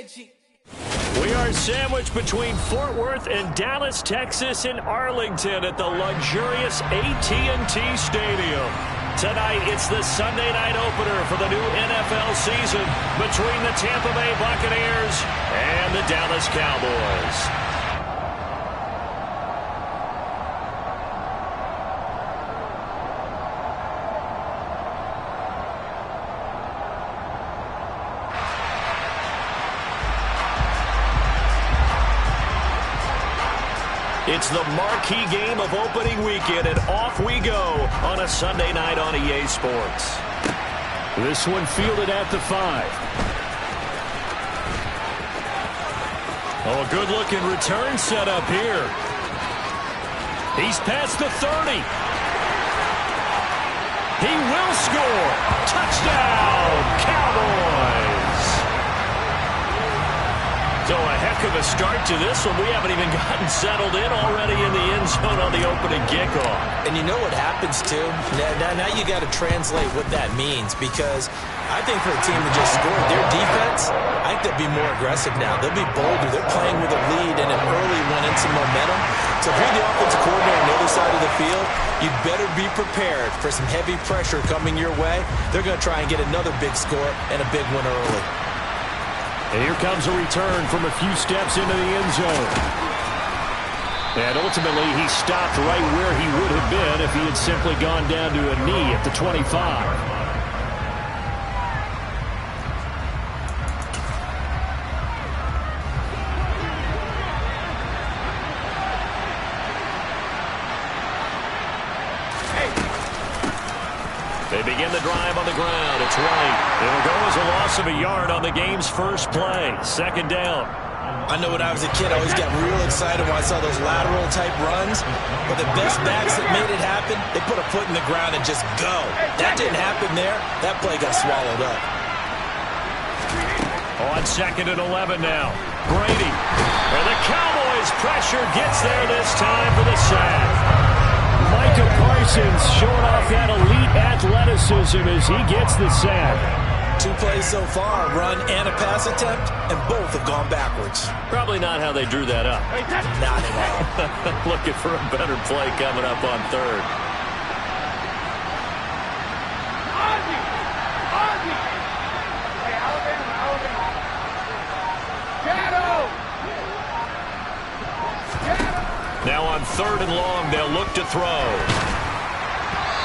We are sandwiched between Fort Worth and Dallas, Texas, and Arlington at the luxurious AT&T Stadium. Tonight, it's the Sunday night opener for the new NFL season between the Tampa Bay Buccaneers and the Dallas Cowboys. It's the marquee game of opening weekend, and off we go on a Sunday night on EA Sports. This one fielded at the 5. Oh, a good-looking return set up here. He's past the 30. He will score. Touchdown, Cowboys. So a heck of a start to this one. We haven't even gotten settled in already in the end zone on the opening kickoff. And you know what happens, too? Now you got to translate what that means, because I think for a team that just scored, their defense, I think they'll be more aggressive now. They'll be bolder. They're playing with a lead and an early one and some momentum. So if you're the offensive coordinator on the other side of the field, you better be prepared for some heavy pressure coming your way. They're going to try and get another big score and a big one early. And here comes a return from a few steps into the end zone. And ultimately, he stopped right where he would have been if he had simply gone down to a knee at the 25. They begin the drive on the ground. It's right. It'll go as a loss of a yard on the game's first play. Second down. I know when I was a kid, I always got real excited when I saw those lateral-type runs. But the best backs that made it happen, they put a foot in the ground and just go. That didn't happen there. That play got swallowed up. On 2nd and 11 now. Brady. And the Cowboys pressure gets there this time for the sack. Micah Parsons showing off that elite athleticism as he gets the sack. 2 plays so far, run and a pass attempt, and both have gone backwards. Probably not how they drew that up. Not at all. Looking for a better play coming up on 3rd. Now on 3rd and long, they'll look to throw.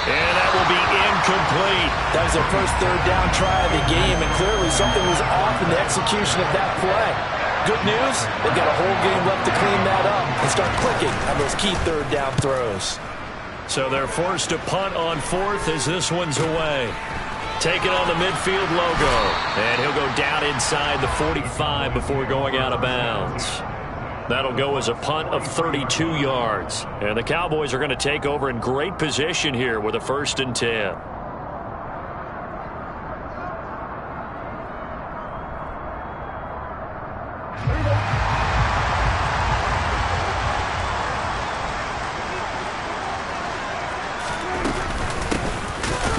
And that will be incomplete. That was their first 3rd down try of the game, and clearly something was off in the execution of that play. Good news, they've got a whole game left to clean that up and start clicking on those key 3rd down throws. So they're forced to punt on 4th as this one's away. Taking on the midfield logo. And he'll go down inside the 45 before going out of bounds. That'll go as a punt of 32 yards. And the Cowboys are going to take over in great position here with a 1st and 10.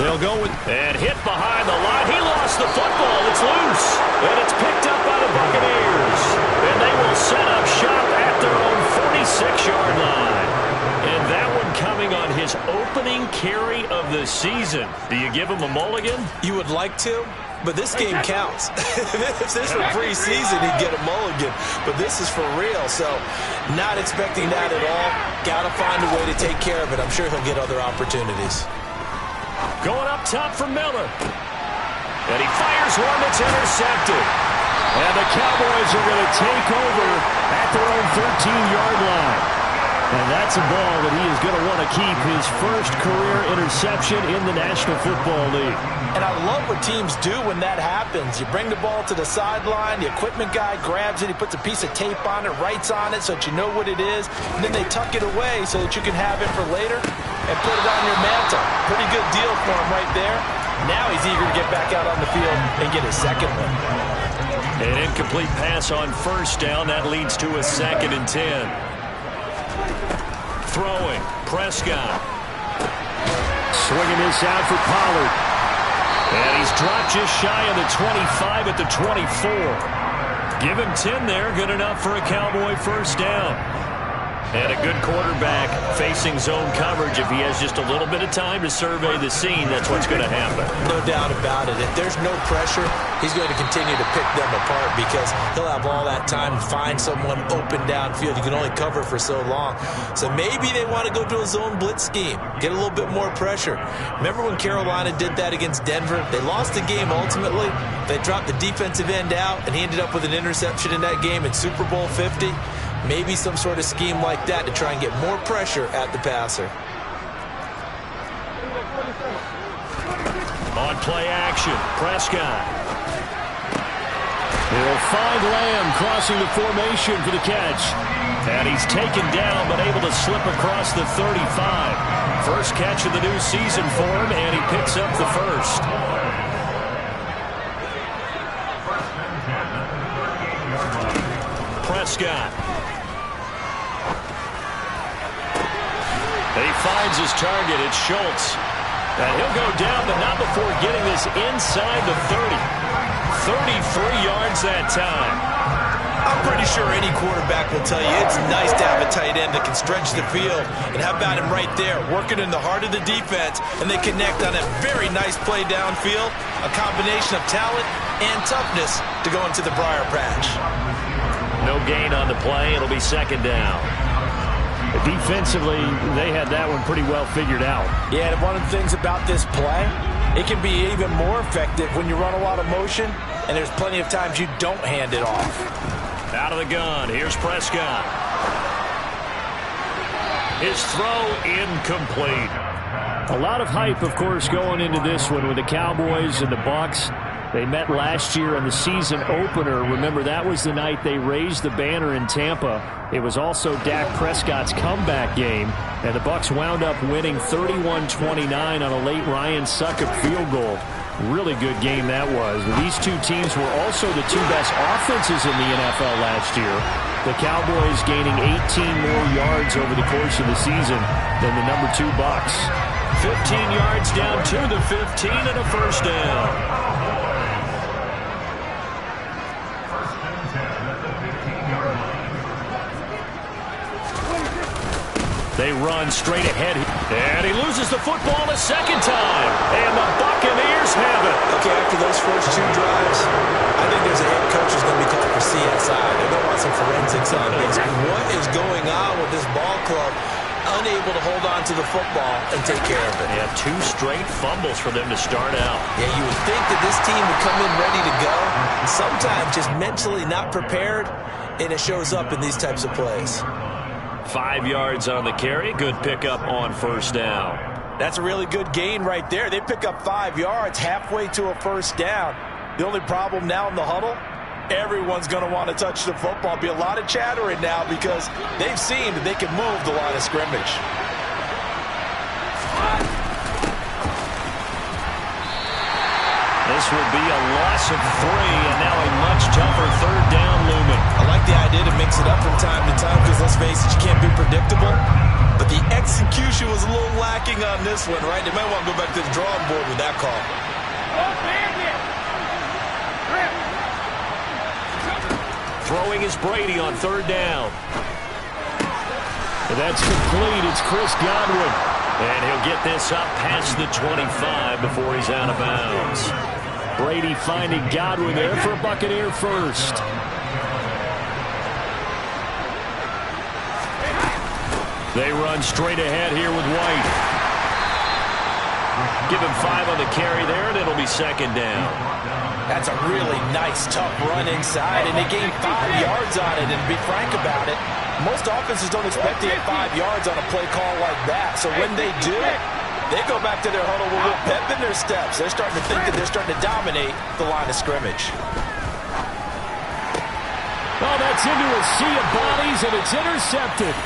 They'll go with and hit behind the line. He lost the football. It's loose. And it's picked up by the Buccaneers. And they will set up shop at their own 46-yard line. And that one coming on his opening carry of the season. Do you give him a mulligan? You would like to, but this game counts. If this were preseason, he'd get a mulligan. But this is for real, so not expecting that at all. Got to find a way to take care of it. I'm sure he'll get other opportunities. Going up top for Miller. And he fires one that's intercepted. And the Cowboys are going to take over at their own 13-yard line. And that's a ball that he is going to want to keep, his first career interception in the National Football League. And I love what teams do when that happens. You bring the ball to the sideline, the equipment guy grabs it, he puts a piece of tape on it, writes on it so that you know what it is, and then they tuck it away so that you can have it for later and put it on your mantle. Pretty good deal for him right there. Now he's eager to get back out on the field and get his second one. An incomplete pass on 1st down. That leads to a 2nd and 10. Throwing. Prescott. Swinging this out for Pollard. And he's dropped just shy of the 25 at the 24. Give him 10 there. Good enough for a Cowboy first down. And a good quarterback facing zone coverage. If he has just a little bit of time to survey the scene, that's what's going to happen. No doubt about it. If there's no pressure, he's going to continue to pick them apart because he'll have all that time to find someone open downfield. You can only cover for so long. So maybe they want to go to a zone blitz scheme, get a little bit more pressure. Remember when Carolina did that against Denver? They lost the game ultimately. They dropped the defensive end out, and he ended up with an interception in that game in Super Bowl 50. Maybe some sort of scheme like that to try and get more pressure at the passer. On play action, Prescott. He'll find Lamb crossing the formation for the catch. And he's taken down but able to slip across the 35. First catch of the new season for him, and he picks up the first. Prescott. He finds his target. It's Schultz. And he'll go down, but not before getting this inside the 30. 33 yards that time. I'm pretty sure any quarterback will tell you it's nice to have a tight end that can stretch the field. And how about him right there, working in the heart of the defense, and they connect on a very nice play downfield, a combination of talent and toughness to go into the briar patch. No gain on the play. It'll be second down. Defensively, they had that one pretty well figured out. Yeah, and one of the things about this play, it can be even more effective when you run a lot of motion, and there's plenty of times you don't hand it off. Out of the gun, here's Prescott. His throw incomplete. A lot of hype, of course, going into this one with the Cowboys and the Bucs. They met last year in the season opener. Remember, that was the night they raised the banner in Tampa. It was also Dak Prescott's comeback game, and the Bucs wound up winning 31-29 on a late Ryan Succop field goal. Really good game that was. These two teams were also the two best offenses in the NFL last year. The Cowboys gaining 18 more yards over the course of the season than the number 2 Bucs. 15 yards down to the 15 and a first down. They run straight ahead. And he loses the football a second time. And the Buccaneers have it. Okay, after those first 2 drives, I think there's a head coach who's going to be called for CSI. They're going to want some forensics on this. What is going on with this ball club? Unable to hold on to the football and take care of it. They have 2 straight fumbles for them to start out. Yeah, you would think that this team would come in ready to go. And sometimes just mentally not prepared, and it shows up in these types of plays. 5 yards on the carry. Good pickup on first down. That's a really good gain right there. They pick up 5 yards halfway to a first down. The only problem now in the huddle, everyone's going to want to touch the football. Be a lot of chattering now because they've seen that they can move the line of scrimmage. This will be a loss of 3, and now a much tougher third down looming. I like the idea to mix it up from time to time because, let's face it, you can't be predictable. But the execution was a little lacking on this one, right? They might want to go back to the drawing board with that call. Throwing is Brady on third down. And that's complete. It's Chris Godwin. And he'll get this up past the 25 before he's out of bounds. Brady finding Godwin there for a Buccaneer first. They run straight ahead here with White. Give him 5 on the carry there, and it'll be second down. That's a really nice, tough run inside, and they gain 5 yards on it. And to be frank about it, most offenses don't expect to get 5 yards on a play call like that. So when they do, they go back to their huddle with a little pep in their steps. They're starting to think that they're starting to dominate the line of scrimmage. Oh, that's into a sea of bodies, and it's intercepted.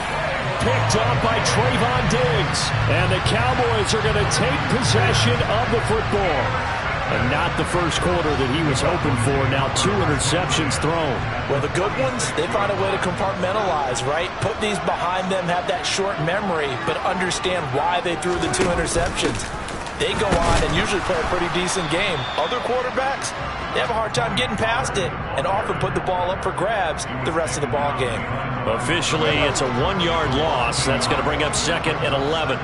Picked up by Trayvon Diggs. And the Cowboys are going to take possession of the football. And not the first quarter that he was hoping for. Now 2 interceptions thrown. Well, the good ones, they find a way to compartmentalize, right? Put these behind them, have that short memory, but understand why they threw the 2 interceptions. they go on and usually play a pretty decent game. Other quarterbacks, they have a hard time getting past it and often put the ball up for grabs the rest of the ball game. Officially, it's a 1-yard loss. That's going to bring up 2nd and 11.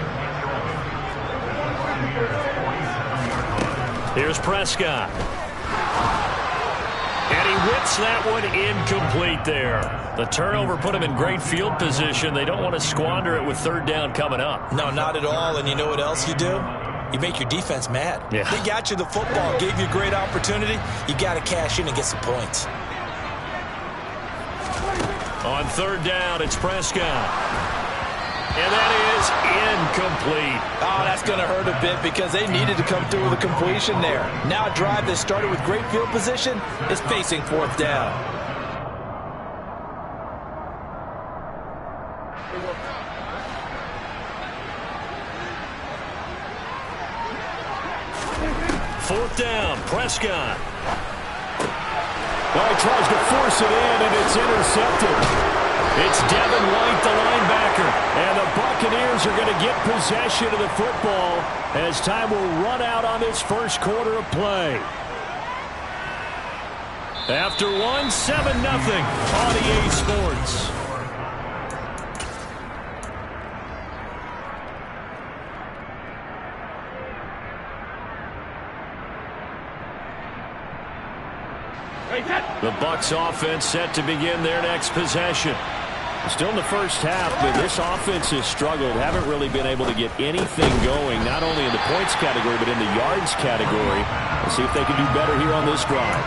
Here's Prescott. And he whips that one incomplete there. The turnover put him in great field position. They don't want to squander it with 3rd down coming up. No, not at all. And you know what else you do? You make your defense mad. Yeah. They got you the football, gave you a great opportunity. You got to cash in and get some points. On 3rd down, it's Prescott. And that is incomplete. Oh, that's going to hurt a bit because they needed to come through with a completion there. Now a drive that started with great field position is facing 4th down. Fourth down, Prescott. Well, he tries to force it in, and it's intercepted. It's Devin White, the linebacker. And the Buccaneers are going to get possession of the football as time will run out on this first quarter of play. After 1, 7-0 on EA Sports. The Bucs offense set to begin their next possession. Still in the first half, but this offense has struggled. Haven't really been able to get anything going, not only in the points category, but in the yards category. Let's see if they can do better here on this drive.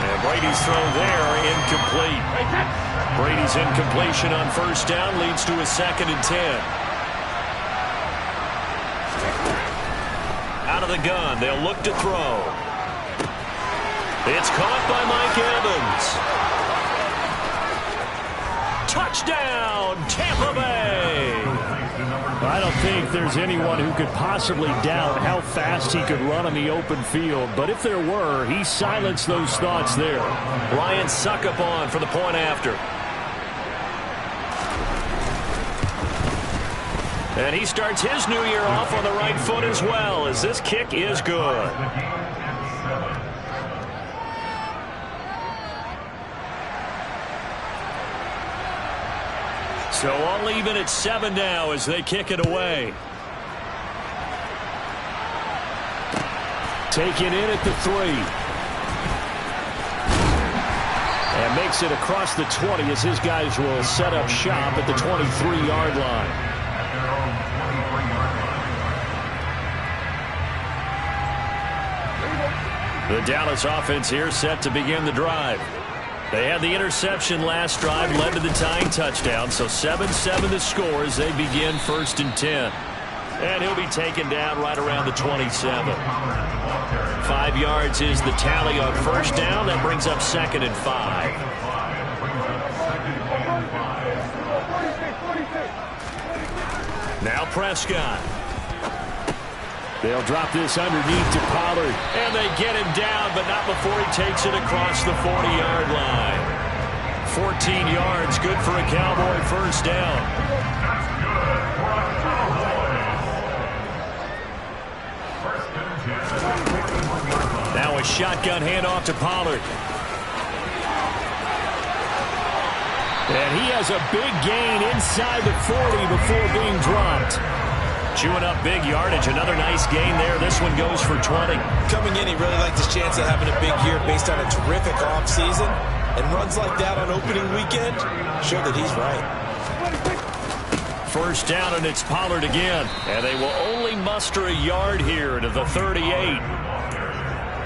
And Brady's throw there, incomplete. Brady's incompletion on 1st down leads to a 2nd and 10. Out of the gun, they'll look to throw. It's caught by Mike Evans. Touchdown, Tampa Bay. I don't think there's anyone who could possibly doubt how fast he could run on the open field. But if there were, he silenced those thoughts there. Ryan Succop for the point after. And he starts his new year off on the right foot as well, as this kick is good. So all even at 7 now as they kick it away. Taken in at the 3. And makes it across the 20 as his guys will set up shop at the 23-yard line. The Dallas offense here set to begin the drive. They had the interception last drive, led to the tying touchdown, so 7-7 the score as they begin 1st and 10. And he'll be taken down right around the 27. 5 yards is the tally on 1st down. That brings up 2nd and 5. Now Prescott. They'll drop this underneath to Pollard. And they get him down, but not before he takes it across the 40-yard line. 14 yards, good for a Cowboy 1st down. Now a shotgun handoff to Pollard. And he has a big gain inside the 40 before being dropped. Chewing up big yardage. Another nice gain there. This one goes for 20. Coming in, he really liked his chance of having a big year based on a terrific offseason. And runs like that on opening weekend show that he's right. 1st down, and it's Pollard again. And they will only muster a yard here to the 38.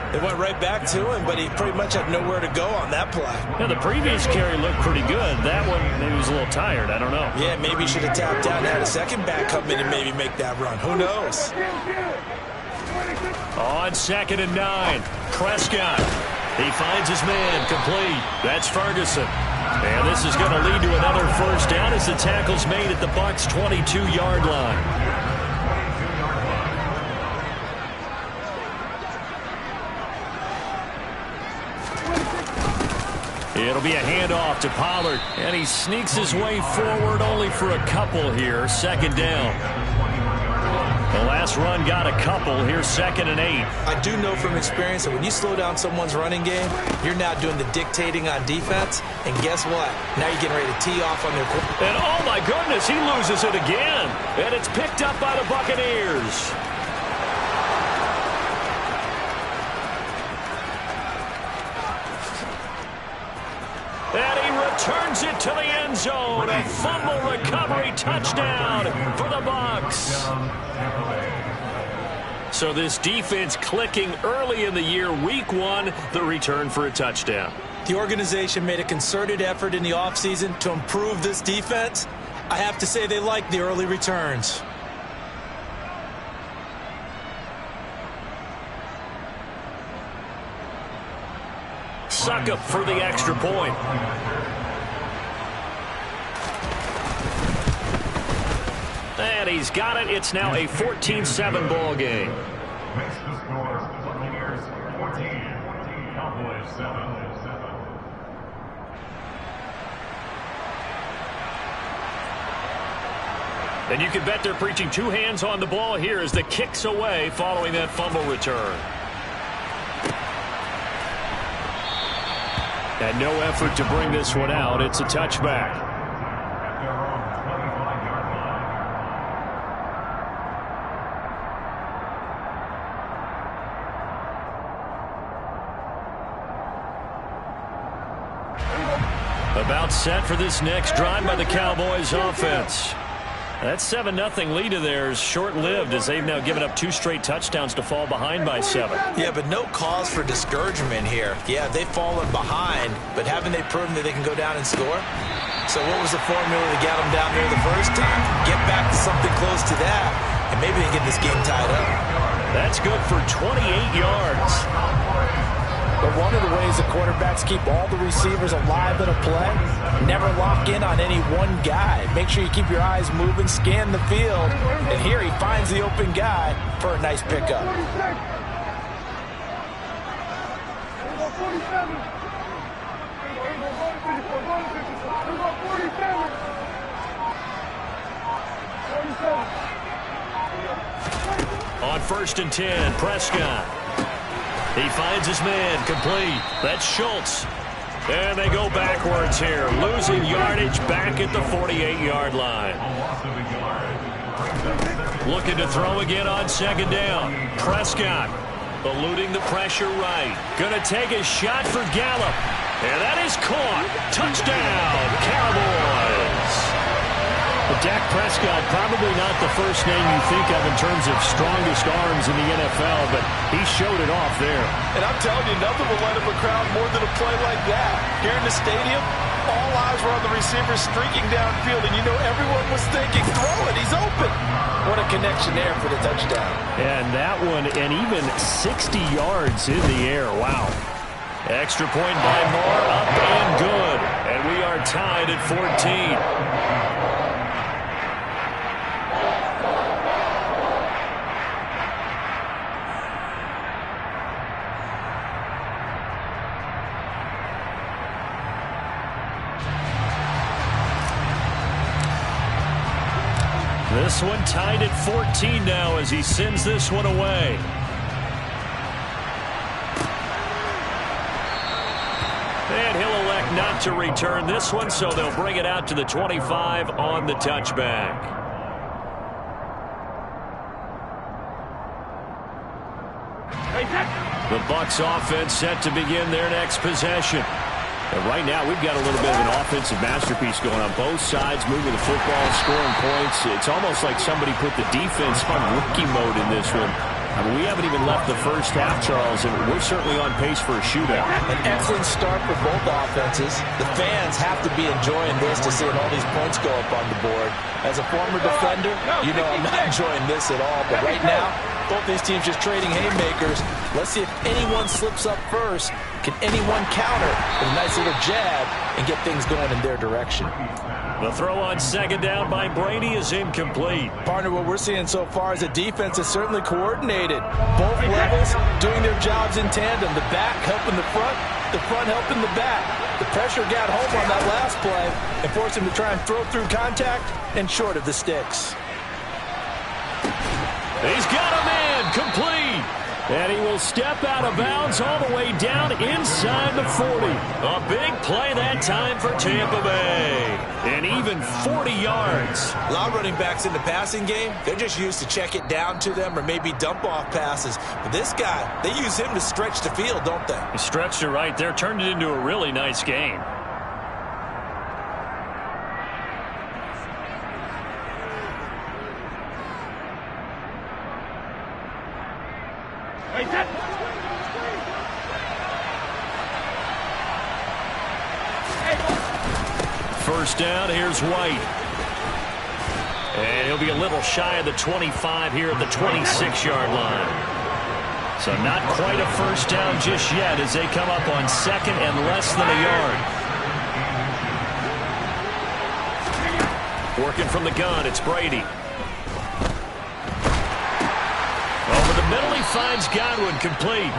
They went right back to him, but he pretty much had nowhere to go on that play. Yeah, the previous carry looked pretty good. That one, maybe he was a little tired. I don't know. Yeah, maybe he should have tapped out and had a second back come in and maybe make that run. Who knows? On 2nd and 9, Prescott. He finds his man, complete. That's Ferguson. And this is going to lead to another 1st down as the tackle's made at the Bucs' 22-yard line. It'll be a handoff to Pollard, and he sneaks his way forward only for a couple here. 2nd down. The last run got a couple. Here's 2nd and 8. I do know from experience that when you slow down someone's running game, you're now doing the dictating on defense. And guess what? Now you're getting ready to tee off on their quarterback. And oh my goodness, he loses it again. And it's picked up by the Buccaneers. And he returns it to the end zone. A fumble recovery touchdown for the Bucs. So this defense clicking early in the year. Week 1, the return for a touchdown. The organization made a concerted effort in the offseason to improve this defense. I have to say they like the early returns. Suckup for the extra point. And he's got it. It's now a 14-7 ball game. Makes the score, Buccaneers 14, Cowboys 7. And you can bet they're preaching 2 hands on the ball here as the kick's away following that fumble return. And no effort to bring this one out. It's a touchback. About set for this next drive by the Cowboys offense. That 7-0 lead of theirs short-lived as they've now given up 2 straight touchdowns to fall behind by 7. Yeah, but no cause for discouragement here. Yeah, they've fallen behind, but haven't they proven that they can go down and score? So what was the formula to get them down there the first time? Get back to something close to that, and maybe they get this game tied up. That's good for 28 yards. But one of the ways the quarterbacks keep all the receivers alive in a play, never lock in on any one guy. Make sure you keep your eyes moving, scan the field, and here he finds the open guy for a nice pickup. On 1st and 10, Prescott. He finds his man, complete. That's Schultz. And they go backwards here, losing yardage back at the 48-yard line. Looking to throw again on 2nd down. Prescott eluding the pressure right. Going to take a shot for Gallup. And that is caught. Touchdown, Cowboys. But Dak Prescott, probably not the first name you think of in terms of strongest arms in the NFL, but he showed it off there. And I'm telling you, nothing will light up a crowd more than a play like that. Here in the stadium, all eyes were on the receiver streaking downfield, and you know everyone was thinking, throw it, he's open. What a connection there for the touchdown. And that one, and even 60 yards in the air. Wow. Extra point by Moore, up and good. And we are tied at 14. This one tied at 14 now as he sends this one away. And he'll elect not to return this one, so they'll bring it out to the 25 on the touchback. The Bucs offense set to begin their next possession. And right now, we've got a little bit of an offensive masterpiece going on both sides, moving the football, scoring points. It's almost like somebody put the defense on rookie mode in this one. I mean, we haven't even left the first half, Charles, and we're certainly on pace for a shootout. An excellent start for both offenses. The fans have to be enjoying this to seeing all these points go up on the board. As a former defender, you know I'm not enjoying this at all. But right now, both these teams just trading haymakers. Let's see if anyone slips up first. Can anyone counter with a nice little jab and get things going in their direction? The throw on 2nd down by Brady is incomplete. Partner, what we're seeing so far is a defense that's certainly coordinated. Both levels doing their jobs in tandem. The back helping the front helping the back. The pressure got home on that last play and forced him to try and throw through contact and short of the sticks. He's got a man complete. And he will step out of bounds all the way down inside the 40. A big play that time for Tampa Bay. And even 40 yards. A lot of running backs in the passing game, they're just used to check it down to them or maybe dump off passes. But this guy, they use him to stretch the field, don't they? He stretched it right there, turned it into a really nice game. First down, here's White. And he'll be a little shy of the 25 here at the 26-yard line. So not quite a first down just yet as they come up on second and less than a yard. Working from the gun, it's Brady. Over the middle, he finds Godwin complete.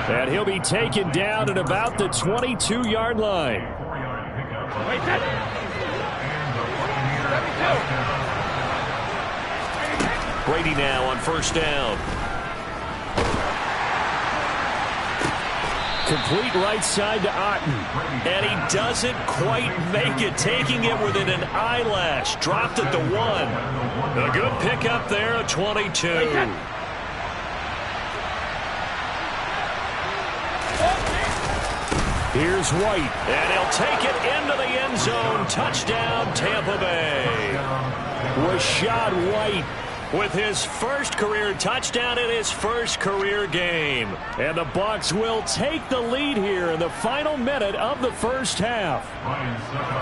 And he'll be taken down at about the 22-yard line. Brady now on first down. Complete right side to Otten. And he doesn't quite make it, taking it within an eyelash. Dropped at the 1. A good pickup there at 22. Here's White, and he'll take it into the end zone. Touchdown, Tampa Bay. Rashad White with his first career touchdown in his first career game. And the Bucs will take the lead here in the final minute of the first half.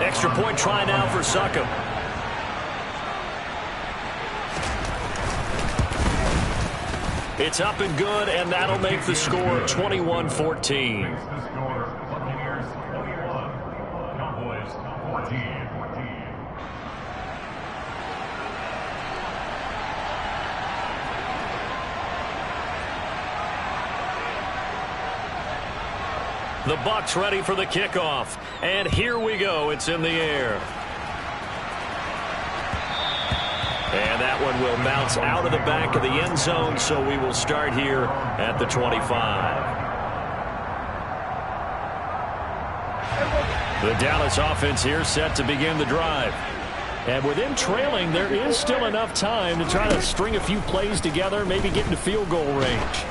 Extra point try now for Succop. It's up and good, and that'll make the score 21-14. Cowboys 14. The Bucs ready for the kickoff. And here we go. It's in the air. And that one will bounce out of the back of the end zone, so we will start here at the 25. The Dallas offense here set to begin the drive. And with them trailing, there is still enough time to try to string a few plays together, maybe get into field goal range.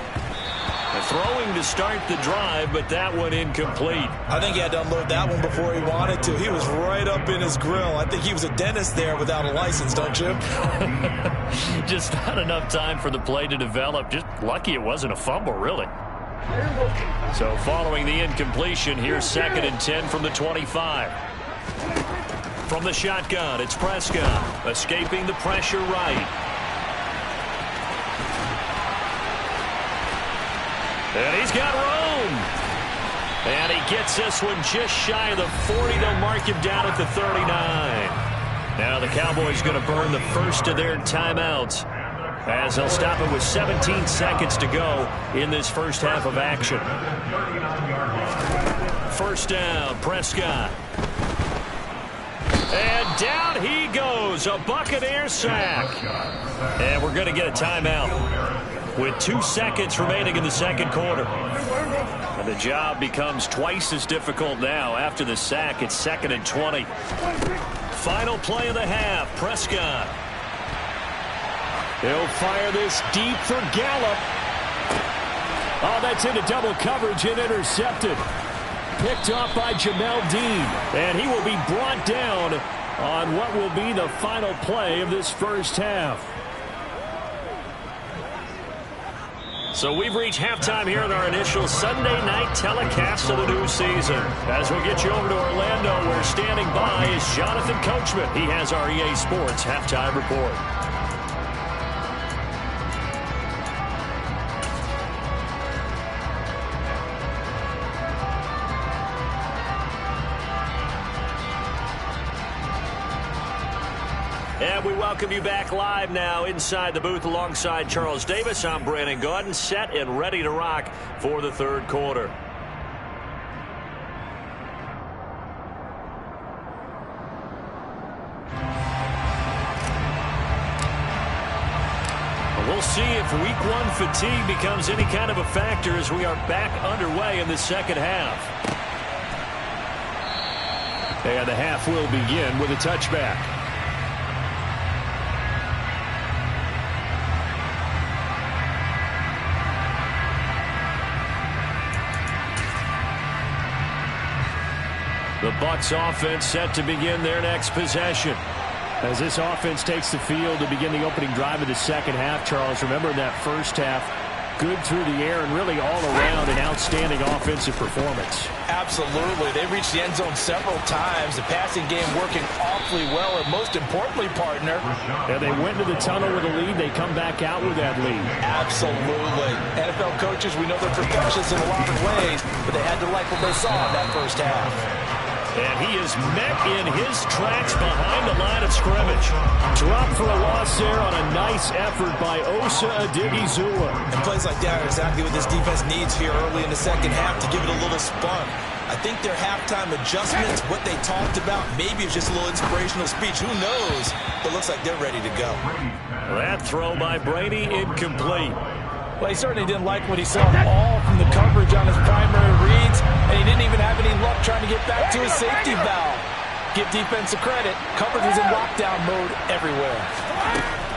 Throwing to start the drive, but that one incomplete. I think he had to unload that one before he wanted to. He was right up in his grill. I think he was a dentist there without a license, don't you? Just not enough time for the play to develop. Just lucky it wasn't a fumble, really. So following the incompletion, here's 2nd and 10 from the 25. From the shotgun, it's Prescott. Escaping the pressure right. And he's got room. And he gets this one just shy of the 40. They'll mark him down at the 39. Now the Cowboys going to burn the first of their timeouts as they'll stop it with 17 seconds to go in this first half of action. First down, Prescott. And down he goes, a Buccaneer sack. And we're going to get a timeout with 2 seconds remaining in the second quarter. And the job becomes twice as difficult now. After the sack, it's 2nd and 20. Final play of the half, Prescott. He'll fire this deep for Gallup. Oh, that's into double coverage and intercepted. Picked off by Jamel Dean. And he will be brought down on what will be the final play of this first half. So we've reached halftime here in our initial Sunday night telecast of the new season. As we get you over to Orlando, where standing by is Jonathan Coachman. He has our EA Sports halftime report. And we welcome you back live now inside the booth alongside Charles Davis. I'm Brandon Gaudin, set and ready to rock for the third quarter. We'll see if week one fatigue becomes any kind of a factor as we are back underway in the second half. And the half will begin with a touchback. The Bucs offense set to begin their next possession. As this offense takes the field to begin the opening drive of the second half, Charles, remember in that first half, good through the air and really all around an outstanding offensive performance. Absolutely. They reached the end zone several times. The passing game working awfully well, and most importantly, partner. Yeah, they went to the tunnel with a lead. They come back out with that lead. Absolutely. NFL coaches, we know they're perfectionists in a lot of ways, but they had to like what they saw in that first half. And he is met in his tracks behind the line of scrimmage. Dropped for a loss there on a nice effort by Osa Odighizuwa. And plays like that are exactly what this defense needs here early in the second half to give it a little spunk. I think their halftime adjustments, what they talked about, maybe it's just a little inspirational speech. Who knows? But looks like they're ready to go. That throw by Brady incomplete. Well, he certainly didn't like what he saw all from the coverage on his primary reads, and he didn't even have any luck trying to get back to his safety valve. Give defense a credit. Coverage was in lockdown mode everywhere.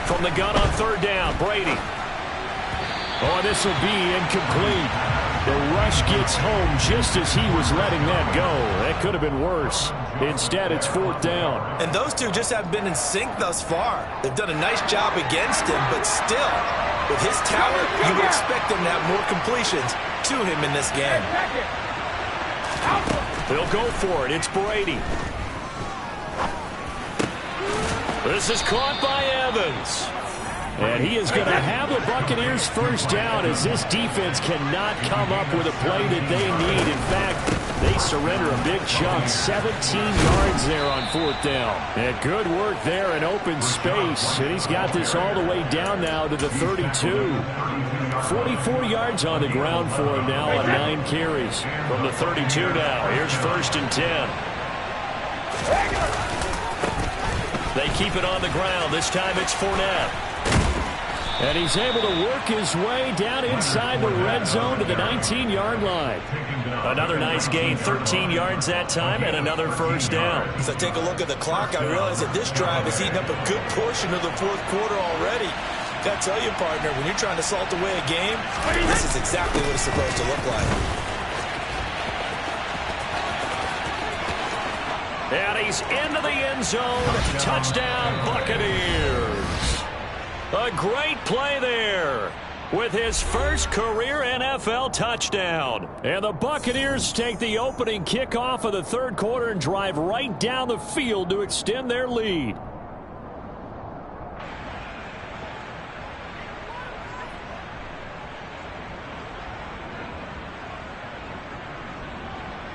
From the gun on third down, Brady. Oh, this will be incomplete. The rush gets home just as he was letting that go. That could have been worse. Instead, it's fourth down. And those two just haven't been in sync thus far. They've done a nice job against him, but still, with his talent, you would expect them to have more completions to him in this game. They'll go for it. It's Brady. This is caught by Evans. And he is going to have the Buccaneers first down as this defense cannot come up with a play that they need. In fact, they surrender a big chunk, 17 yards there on fourth down. And good work there in open space. And he's got this all the way down now to the 32. 44 yards on the ground for him now on 9 carries. From the 32 now, here's first and 10. They keep it on the ground. This time it's Fournette. And he's able to work his way down inside the red zone to the 19-yard line. Another nice gain, 13 yards that time, and another first down. As I take a look at the clock, I realize that this drive is eating up a good portion of the fourth quarter already. Got to tell you, partner, when you're trying to salt away a game, this is exactly what it's supposed to look like. And he's into the end zone. Touchdown, Buccaneers. A great play there with his first career NFL touchdown. And the Buccaneers take the opening kickoff of the third quarter and drive right down the field to extend their lead.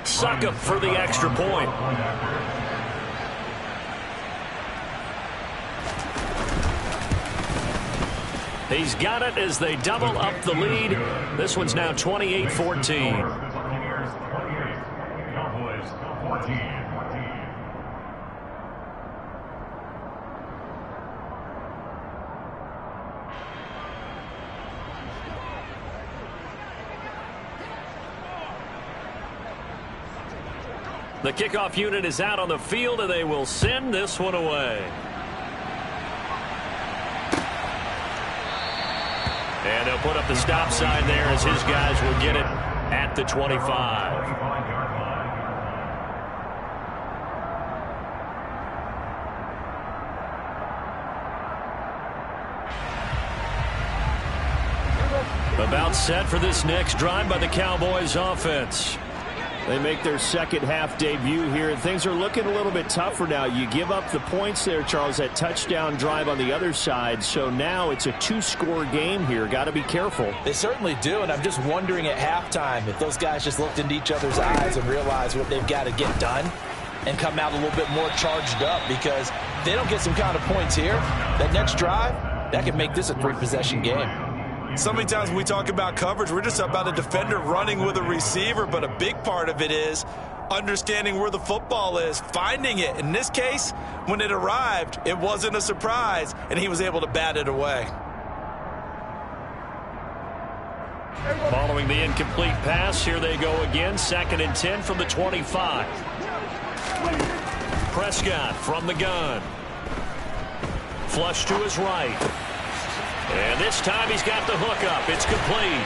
Suck up for the extra point. He's got it as they double up the lead. This one's now 28-14. Buccaneers 28, Cowboys 14. The kickoff unit is out on the field, and they will send this one away. And they'll put up the stop sign there as his guys will get it at the 25. About set for this next drive by the Cowboys offense. They make their second half debut here, and things are looking a little bit tougher now. You give up the points there, Charles, that touchdown drive on the other side. So now it's a 2-score game here. Got to be careful. They certainly do, and I'm just wondering at halftime if those guys just looked into each other's eyes and realized what they've got to get done and come out a little bit more charged up, because if they don't get some kind of points here, that next drive, that could make this a 3-possession game. So many times when we talk about coverage, we're just about a defender running with a receiver, but a big part of it is understanding where the football is, finding it. In this case, when it arrived, it wasn't a surprise, and he was able to bat it away. Following the incomplete pass, here they go again. 2nd and 10 from the 25. Prescott from the gun. Flush to his right. And this time he's got the hook up. It's complete.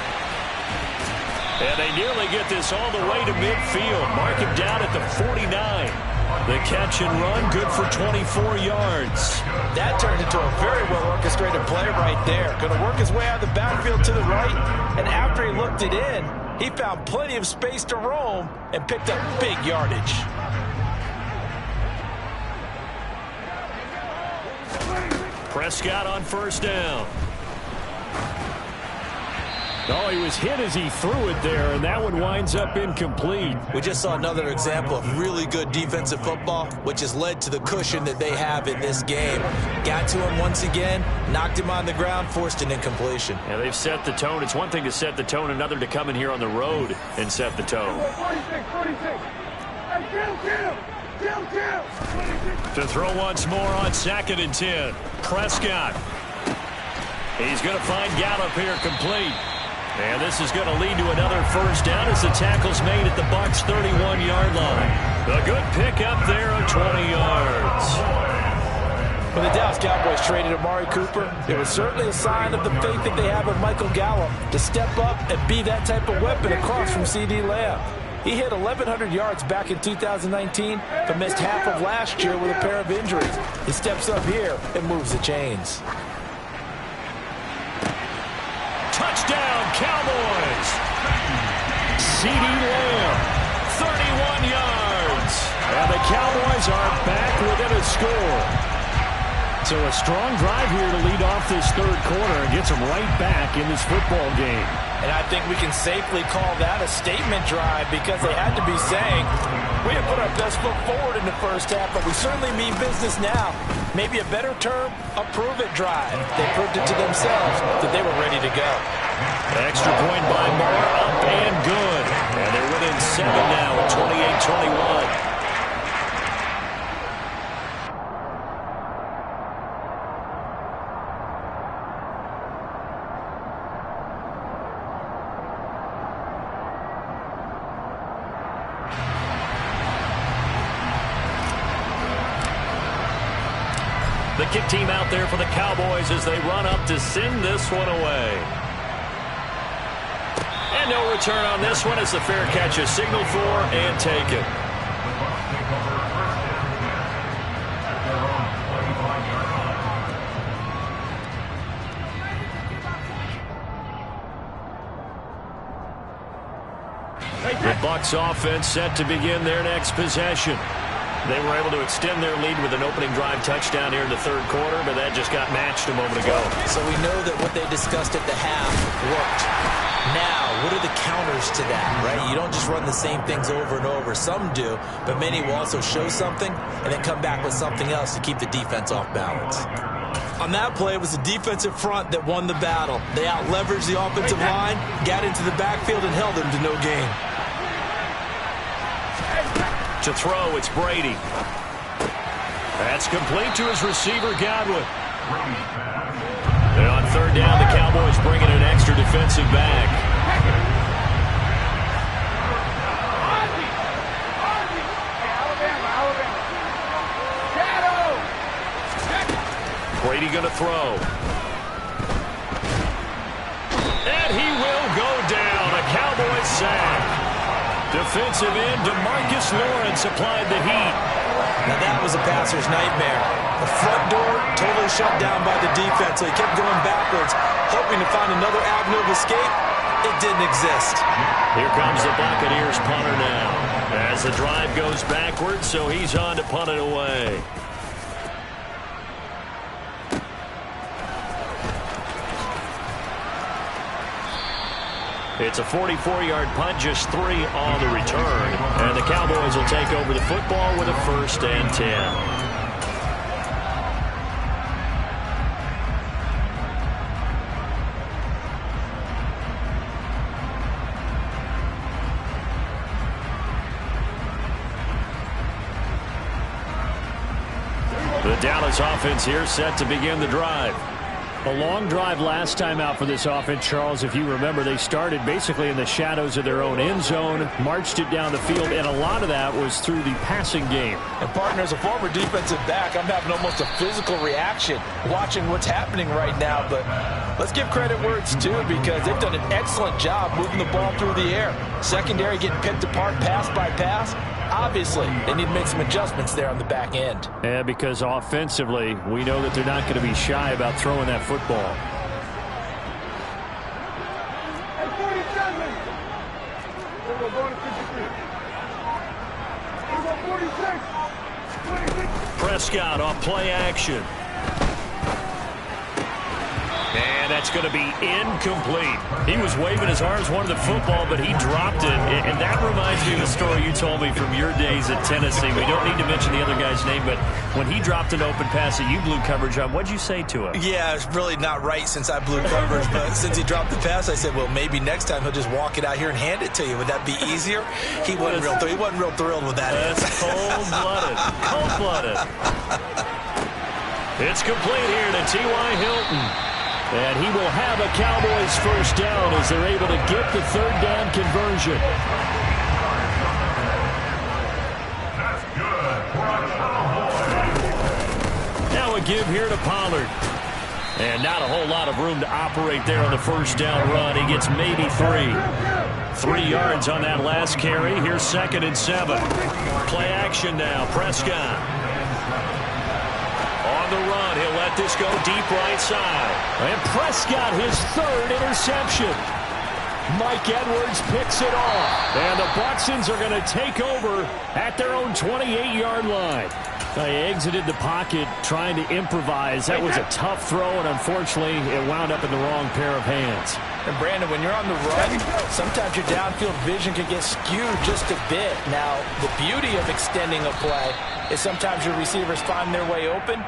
And they nearly get this all the way to midfield. Mark him down at the 49. The catch and run, good for 24 yards. That turned into a very well-orchestrated play right there. Going to work his way out of the backfield to the right, and after he looked it in, he found plenty of space to roam and picked up big yardage. Prescott on 1st down. Oh, he was hit as he threw it there, and that one winds up incomplete. We just saw another example of really good defensive football, which has led to the cushion that they have in this game. Got to him once again, knocked him on the ground, forced an incompletion. Yeah, they've set the tone. It's one thing to set the tone, another to come in here on the road and set the tone. 46. To throw once more on 2nd and 10. Prescott. He's going to find Gallup here complete. And this is going to lead to another 1st down as the tackle's made at the Bucs' 31-yard line. A good pickup there of 20 yards. When the Dallas Cowboys traded Amari Cooper, it was certainly a sign of the faith that they have in Michael Gallup to step up and be that type of weapon across from C.D. Lamb. He hit 1,100 yards back in 2019, but missed half of last year with a pair of injuries. He steps up here and moves the chains. Touchdown, Cowboys! C.D. Lamb, 31 yards. And the Cowboys are back within a score. So a strong drive here to lead off this 3rd quarter and gets them right back in this football game. And I think we can safely call that a statement drive because they had to be saying, we have put our best foot forward in the 1st half, but we certainly mean business now. Maybe a better term, a prove-it drive. They proved it to themselves that they were ready to go. Extra point by Moore, up and good. And they're within 7 now at 28-21. The kick team out there for the Cowboys as they run up to send this one away. And no return on this one as the fair catch is signaled for and taken. The Bucs offense set to begin their next possession. They were able to extend their lead with an opening drive touchdown here in the 3rd quarter, but that just got matched a moment ago. So we know that what they discussed at the half worked. Now, what are the counters to that, right? You don't just run the same things over and over. Some do, but many will also show something and then come back with something else to keep the defense off balance. On that play, it was the defensive front that won the battle. They out-leveraged the offensive line, got into the backfield, and held them to no gain. To throw, it's Brady. That's complete to his receiver, Godwin. And on 3rd down, the Cowboys bring in an extra defensive back. Brady going to throw. And he will go down. A Cowboys sack. Defensive end, DeMarcus Lawrence applied the heat. Now that was a passer's nightmare. The front door totally shut down by the defense, so he kept going backwards, hoping to find another avenue of escape. It didn't exist. Here comes the Buccaneers punter now. As the drive goes backwards, so he's on to punt it away. It's a 44-yard punt, just 3 on the return. And the Cowboys will take over the football with a 1st and 10. The Dallas offense here set to begin the drive. A long drive last time out for this offense, Charles. If you remember, they started basically in the shadows of their own end zone, marched it down the field, and a lot of that was through the passing game. And, partner, as a former defensive back, I'm having almost a physical reaction watching what's happening right now. But let's give credit where it's due, because they've done an excellent job moving the ball through the air. Secondary getting picked apart pass by pass. Obviously, they need to make some adjustments there on the back end. Yeah, because offensively, we know that they're not going to be shy about throwing that football. Prescott off play action. And that's going to be incomplete. He was waving his arms, wanted the football, but he dropped it. And that reminds me of the story you told me from your days at Tennessee. We don't need to mention the other guy's name, but when he dropped an open pass that you blew coverage on, what'd you say to him? Yeah, it's really not right since I blew coverage, but since he dropped the pass, I said, well, maybe next time he'll just walk it out here and hand it to you. Would that be easier? He wasn't real thrilled with that. That's cold-blooded. Cold-blooded. It's complete here to T.Y. Hilton. And he will have a Cowboys first down as they're able to get the third down conversion. That's good for a Cowboy. Now a give here to Pollard. And not a whole lot of room to operate there on the first down run. He gets maybe 3. 3 yards on that last carry. Here's 2nd and 7. Play action now. Prescott. On the run, he'll let this go deep right side. And Prescott, his 3rd interception. Mike Edwards picks it off. And the Bucsons are going to take over at their own 28-yard line. They exited the pocket trying to improvise. That was a tough throw, and unfortunately, it wound up in the wrong pair of hands. And, Brandon, when you're on the run, sometimes your downfield vision can get skewed just a bit. Now, the beauty of extending a play is sometimes your receivers find their way open,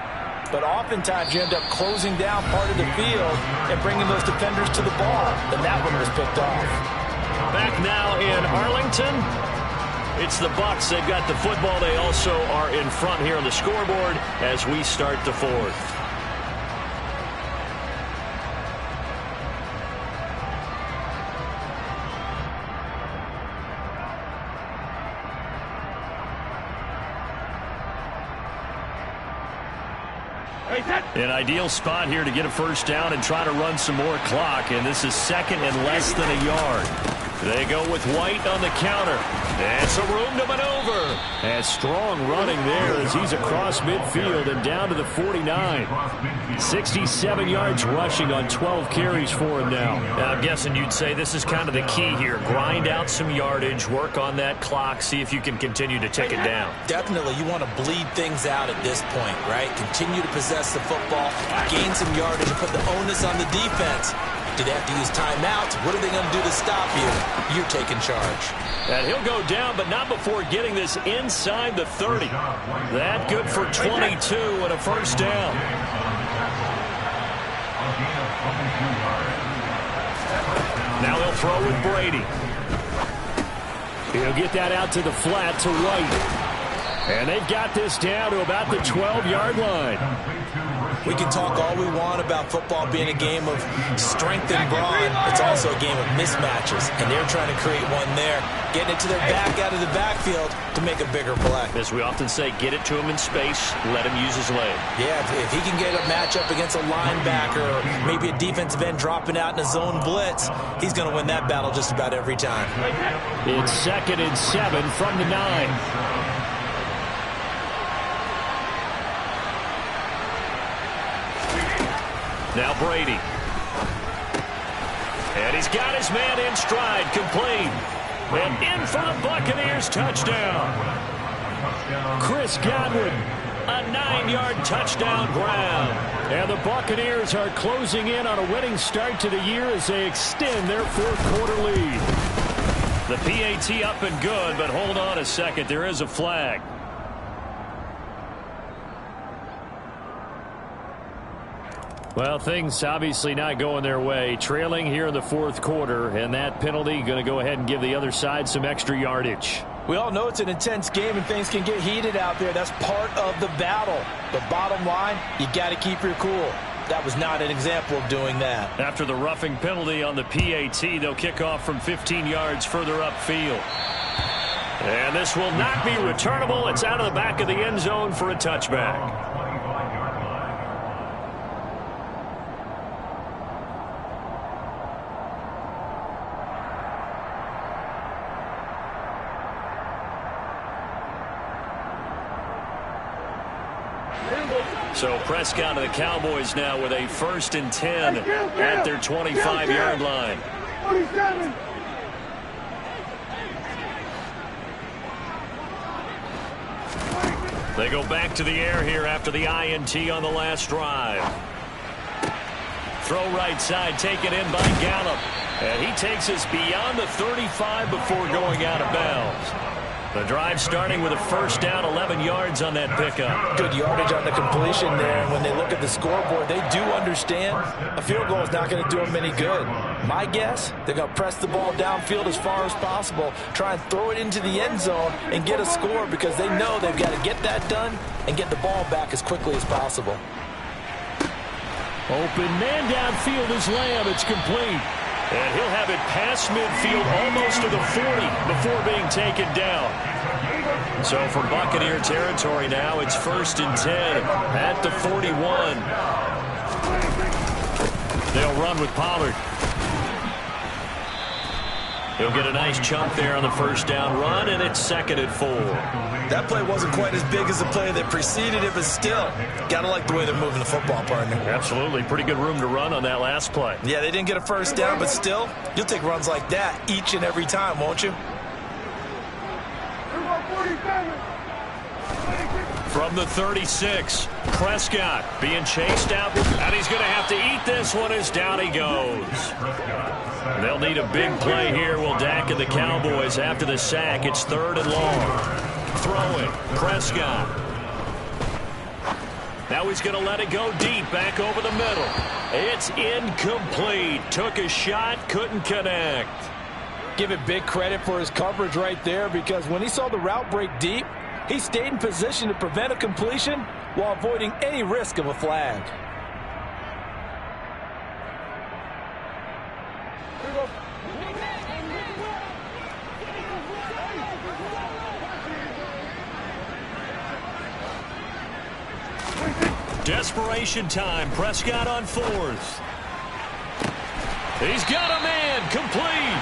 but oftentimes you end up closing down part of the field and bringing those defenders to the ball. And that one was picked off. Back now in Arlington. It's the Bucs. They've got the football. They also are in front here on the scoreboard as we start the 4th. An ideal spot here to get a first down and try to run some more clock. And this is 2nd and less than a yard. They go with White on the counter. And some room to maneuver. And strong running there as he's across midfield and down to the 49. 67 yards rushing on 12 carries for him now. I'm guessing you'd say this is kind of the key here. Grind out some yardage, work on that clock, see if you can continue to tick it down. Definitely, you want to bleed things out at this point, right? Continue to possess the football, gain some yardage, and put the onus on the defense. Do they have to use timeouts? What are they going to do to stop you? You're taking charge. And he'll go down, but not before getting this inside the 30. That good for 22 and a first down. Now he'll throw with Brady. He'll get that out to the flat to White. And they've got this down to about the 12-yard line. We can talk all we want about football being a game of strength and brawn. It's also a game of mismatches, and they're trying to create one there, getting it to their back out of the backfield to make a bigger play. As we often say, get it to him in space, let him use his leg. Yeah, if he can get a matchup against a linebacker or maybe a defensive end dropping out in a zone blitz, he's going to win that battle just about every time. It's 2nd and 7 from the 9. Now Brady. And he's got his man in stride, complete. And in for the Buccaneers, touchdown. Chris Godwin, a 9-yard touchdown ground. And the Buccaneers are closing in on a winning start to the year as they extend their 4th quarter lead. The PAT up and good, but hold on a second. There is a flag. Well, things obviously not going their way. Trailing here in the 4th quarter, and that penalty going to go ahead and give the other side some extra yardage. We all know it's an intense game and things can get heated out there. That's part of the battle. The bottom line, you got to keep your cool. That was not an example of doing that. After the roughing penalty on the PAT, they'll kick off from 15 yards further upfield. And this will not be returnable. It's out of the back of the end zone for a touchback. So Prescott of the Cowboys now with a 1st and 10 at their 25-yard line. 47. They go back to the air here after the INT on the last drive. Throw right side, taken in by Gallup. And he takes us beyond the 35 before going out of bounds. The drive starting with a 1st down, 11 yards on that pickup. Good yardage on the completion there. And when they look at the scoreboard, they do understand a field goal is not going to do them any good. My guess, they're going to press the ball downfield as far as possible, try and throw it into the end zone and get a score because they know they've got to get that done and get the ball back as quickly as possible. Open man downfield is Lamb. It's complete. And he'll have it past midfield almost to the 40 before being taken down. So for Buccaneer territory now, it's 1st and 10 at the 41. They'll run with Pollard. He'll get a nice chunk there on the 1st down run, and it's 2nd and 4. That play wasn't quite as big as the play that preceded it, but still, got to like the way they're moving the football, partner. Absolutely. Pretty good room to run on that last play. Yeah, they didn't get a 1st down, but still, you'll take runs like that each and every time, won't you? From the 36, Prescott being chased out, and he's going to have to eat this one as down he goes. They'll need a big play here. Will Dak and the Cowboys after the sack. It's 3rd and long. Throwing, Prescott. Now he's going to let it go deep, back over the middle. It's incomplete. Took a shot, couldn't connect. Give it big credit for his coverage right there because when he saw the route break deep, he stayed in position to prevent a completion while avoiding any risk of a flag. Desperation time. Prescott on 4th. He's got a man. Complete.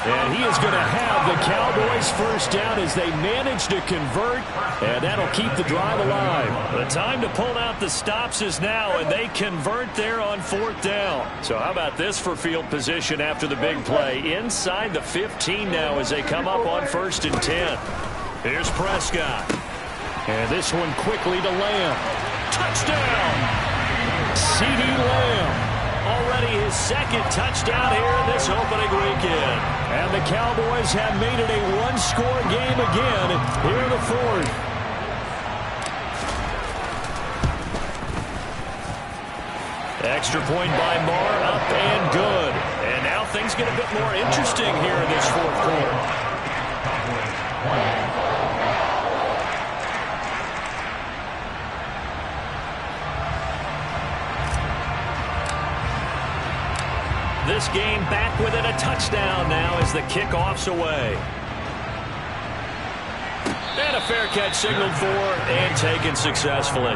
And he is going to have the Cowboys 1st down as they manage to convert. And that'll keep the drive alive. The time to pull out the stops is now, and they convert there on 4th down. So how about this for field position after the big play? Inside the 15 now as they come up on 1st and 10. Here's Prescott. And this one quickly to Lamb. Touchdown! CeeDee Lamb. Already his 2nd touchdown here in this opening weekend. And the Cowboys have made it a one-score game again here in the 4th. Extra point by Marr, up and good. And now things get a bit more interesting here in this 4th quarter. This game back within a touchdown now as the kickoff's away. And a fair catch signaled for and taken successfully.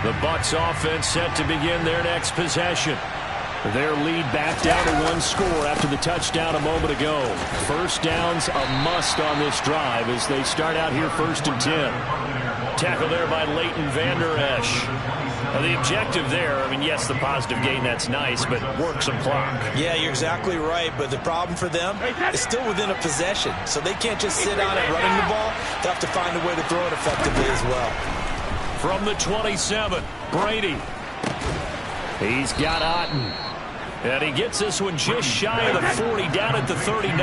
The Bucs offense set to begin their next possession. Their lead back down to 1 score after the touchdown a moment ago. 1st down's a must on this drive as they start out here 1st and 10. Tackle there by Leighton Vander Esch. Now the objective there, I mean, yes, the positive gain, that's nice, but work some clock. Yeah, you're exactly right, but the problem for them is still within a possession, so they can't just sit on it running the ball. They'll have to find a way to throw it effectively as well. From the 27, Brady. He's got Otten. And he gets this one just shy of the 40, down at the 39.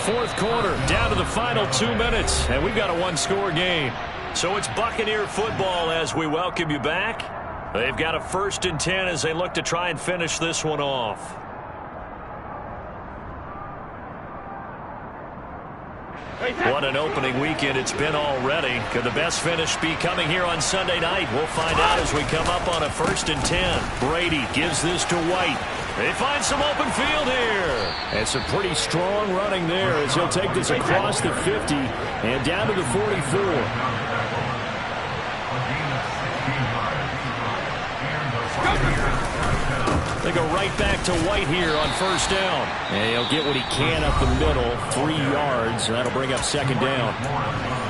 4th quarter, down to the final 2 minutes, and we've got a one-score game. So it's Buccaneer football as we welcome you back. They've got a 1st and 10 as they look to try and finish this one off. What an opening weekend it's been already. Could the best finish be coming here on Sunday night? We'll find out as we come up on a 1st and 10. Brady gives this to White. They find some open field here. And some pretty strong running there as he'll take this across the 50 and down to the 44. They go right back to White here on 1st down. And he'll get what he can up the middle, 3 yards, and that'll bring up 2nd down.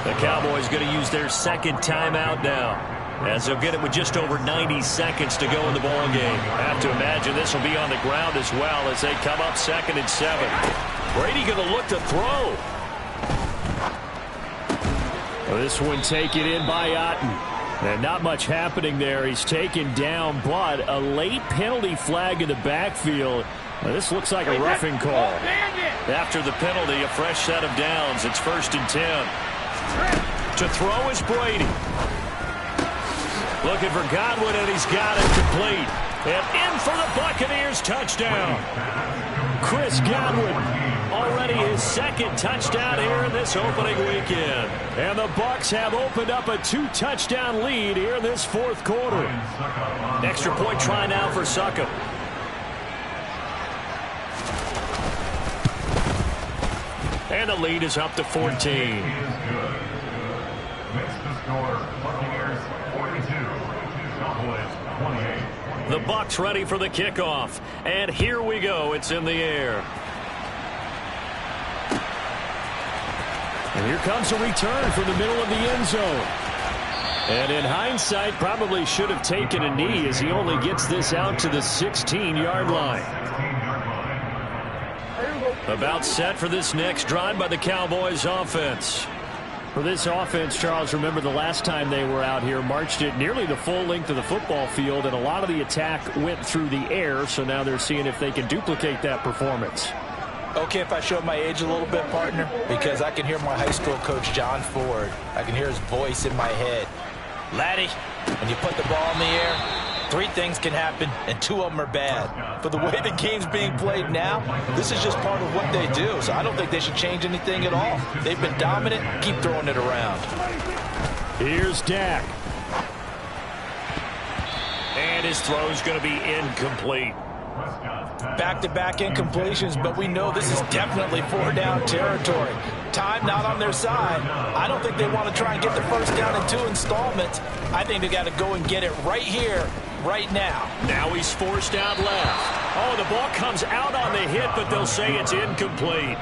The Cowboys going to use their 2nd timeout now, as they'll get it with just over 90 seconds to go in the ball game. Have to imagine this will be on the ground as well as they come up 2nd and 7. Brady going to look to throw. This one taken in by Otten. And not much happening there. He's taken down, but a late penalty flag in the backfield. Now, this looks like a roughing call. After the penalty, a fresh set of downs. It's 1st and 10. To throw is Brady. Looking for Godwin, and he's got it complete. And in for the Buccaneers touchdown. Chris Godwin, already his 2nd touchdown here in this opening weekend. And the Bucs have opened up a 2-touchdown lead here in this 4th quarter. Extra point try now for Suckup. And the lead is up to 14. The Bucs ready for the kickoff. And here we go. It's in the air. And here comes a return from the middle of the end zone. And in hindsight, probably should have taken a knee as he only gets this out to the 16-yard line. About set for this next drive by the Cowboys offense. For this offense, Charles, remember the last time they were out here, marched it nearly the full length of the football field, and a lot of the attack went through the air, so now they're seeing if they can duplicate that performance. Okay, if I show my age a little bit, partner, because I can hear my high school coach, John Ford. I can hear his voice in my head. Laddie, when you put the ball in the air, 3 things can happen, and 2 of them are bad. For the way the game's being played now, this is just part of what they do, so I don't think they should change anything at all. They've been dominant. Keep throwing it around. Here's Dak. And his throw's going to be incomplete. Back-to-back incompletions, but we know this is definitely 4-down territory. Time not on their side. I don't think they want to try and get the 1st down in 2 installments. I think they got to go and get it right here, right now. Now he's forced out left. Oh, the ball comes out on the hit, but they'll say it's incomplete.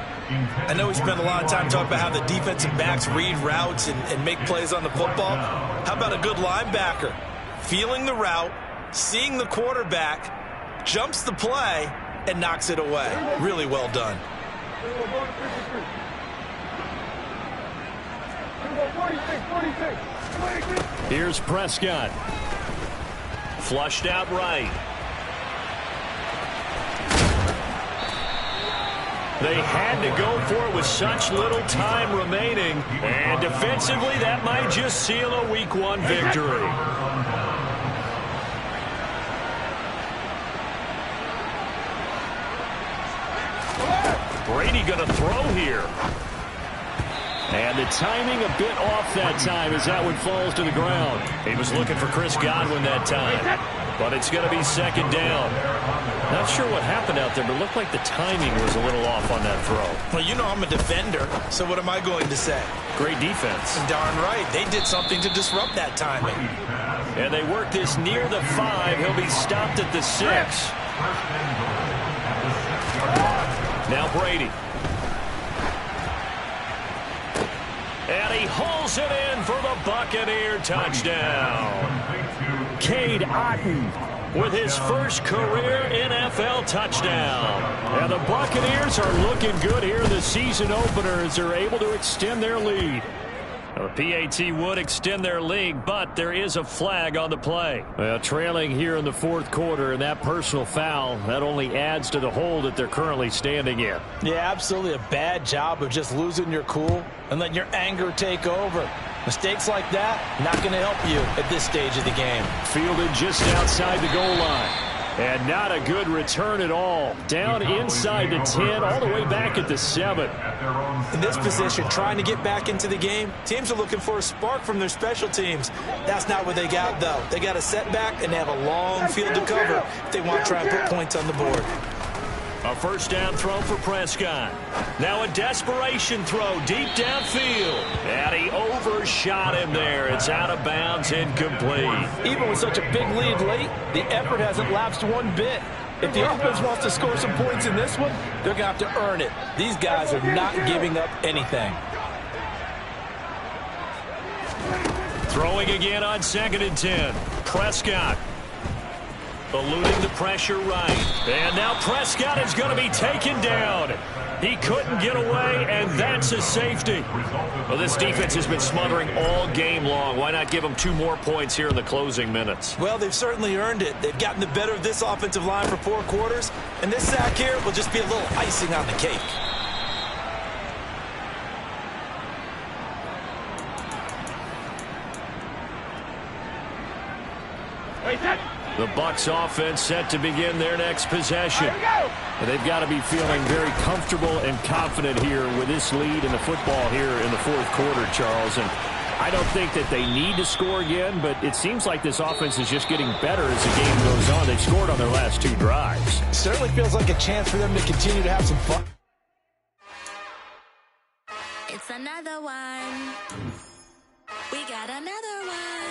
I know we spent a lot of time talking about how the defensive backs read routes and make plays on the football. How about a good linebacker? Feeling the route, seeing the quarterback, jumps the play, and knocks it away. Really well done. Here's Prescott. Flushed out right. They had to go for it with such little time remaining. And defensively, that might just seal a Week 1 victory. Brady going to throw here. And the timing a bit off that time as that one falls to the ground. He was looking for Chris Godwin that time. But it's going to be 2nd down. Not sure what happened out there, but it looked like the timing was a little off on that throw. Well, you know I'm a defender, so what am I going to say? Great defense. Darn right. They did something to disrupt that timing. And they work this near the 5. He'll be stopped at the 6. Now Brady. And he hauls it in for the Buccaneer touchdown. Cade Otton with his first career NFL touchdown. And the Buccaneers are looking good here in the season opener as they're able to extend their lead. The PAT would extend their lead, but there is a flag on the play. Well, trailing here in the 4th quarter, and that personal foul, that only adds to the hole that they're currently standing in. Yeah, absolutely a bad job of just losing your cool and letting your anger take over. Mistakes like that, not going to help you at this stage of the game. Fielded just outside the goal line. And not a good return at all. Down inside the 10, all the way back at the 7. In this position, trying to get back into the game, teams are looking for a spark from their special teams. That's not what they got, though. They got a setback, and they have a long field to cover if they want to try and put points on the board. A first down throw for Prescott. Now a desperation throw deep downfield. And he overshot him there. It's out of bounds, incomplete. Even with such a big lead late, the effort hasn't lapsed one bit. If the offense wants to score some points in this one, they're going to have to earn it. These guys are not giving up anything. Throwing again on 2nd and 10. Prescott. Eluding the pressure right. And now Prescott is going to be taken down. He couldn't get away, and that's a safety. Well, this defense has been smothering all game long. Why not give them 2 more points here in the closing minutes? Well, they've certainly earned it. They've gotten the better of this offensive line for 4 quarters, and this sack here will just be a little icing on the cake. The Bucs offense set to begin their next possession. And they've got to be feeling very comfortable and confident here with this lead in the football here in the 4th quarter, Charles. And I don't think that they need to score again, but it seems like this offense is just getting better as the game goes on. They've scored on their last 2 drives. Certainly feels like a chance for them to continue to have some fun. It's another one. We got another one.